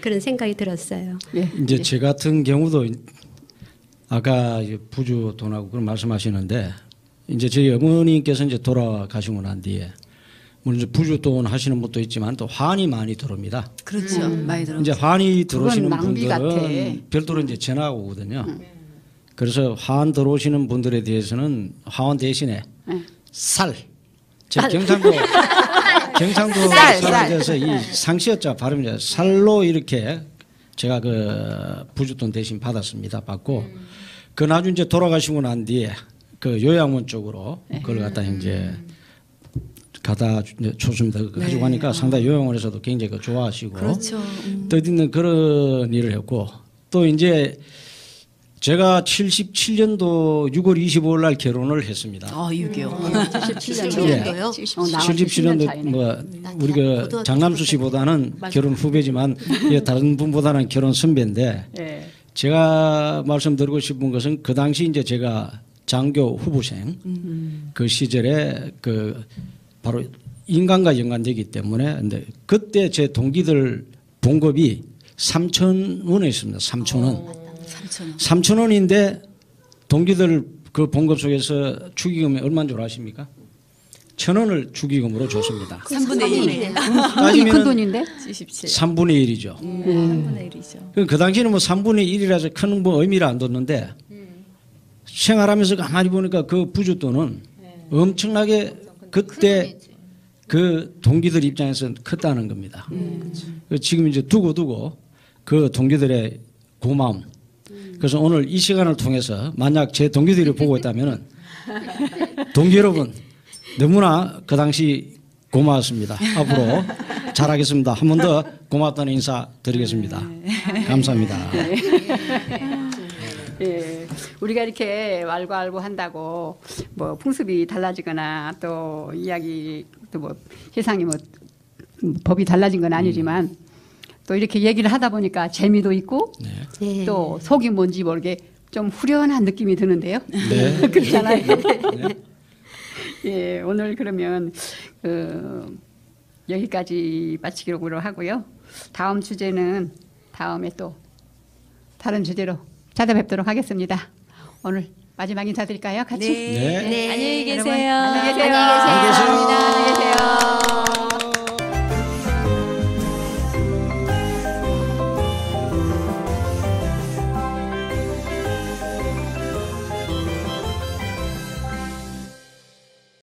그런 생각이 들었어요. 이제 제 같은 경우도 아까 이제 부주 돈하고 그런 말씀하시는데 이제 저희 어머니께서 이제 돌아가시고 난 뒤에 물론 이제 부주 돈 하시는 분도 있지만 또 환이 많이 들어옵니다. 그렇죠. 많이 들어. 이제 환이 들어오시는 그건 낭비 분들은 같아. 별도로 이제 전화가 오거든요. 그래서 환 들어오시는 분들에 대해서는 대신에 쌀. 제 경상도 사람에서 이 상시어자 발음이 살로 이렇게 제가 그 부주돈 대신 받았습니다. 받고 그 나중 이제 돌아가시고 난 뒤에 그 요양원 쪽으로 그걸 갖다 이제 갖다 줬습니다. 가지고 가니까 상당히 요양원에서도 굉장히 그 좋아하시고 그렇죠. 뜻있는 그런 일을 했고 또 이제 제가 77년도 6월 25일 날 결혼을 했습니다. 6.25. 77년도요? 77년도 뭐 우리 그 장남수 씨보다는 결혼 후배지만 다른 분보다는 결혼 선배인데 제가 말씀드리고 싶은 것은 그 당시 이제 제가 장교 후보생 그 시절에 그 바로 인간과 연관되기 때문에 근데 그때 제 동기들 봉급이 3,000원이었습니다. 3,000원. 3,000원인데 동기들 그 봉급 속에서 축의금이 얼마인 줄 아십니까? 1,000원을 축의금으로 줬습니다. 3분의 1. 큰 돈인데? 3분의 1이죠. 3분의 1이죠. 그 당시에는 뭐 3분의 1이라서 큰 뭐 의미를 안 뒀는데 생활하면서 가만히 보니까 그 부주돈은 엄청나게 그때 그 동기들 입장에서 컸다는 겁니다. 지금 이제 두고 그 동기들의 고마움. 그래서 오늘 이 시간을 통해서 만약 제 동기들이 보고 있다면은 동기 여러분 너무나 그 당시 고마웠습니다. 앞으로 잘하겠습니다. 한 번 더 고맙다는 인사 드리겠습니다. 감사합니다. 예, 우리가 이렇게 왈가왈부 한다고 뭐 풍습이 달라지거나 또 이야기 또 뭐 세상이 뭐 법이 달라진 건 아니지만 또 이렇게 얘기를 하다 보니까 재미도 있고 네. 또 속이 뭔지 모르게 좀 후련한 느낌이 드는데요. 네. 그렇잖아요. 예, 오늘 그러면 여기까지 마치기로 하고요. 다음 주제는 다음에 또 다른 주제로 찾아뵙도록 하겠습니다. 오늘 마지막 인사드릴까요? 같이? 네. 안녕히 계세요. 여러분, 안녕히 계세요. 안녕히 계세요.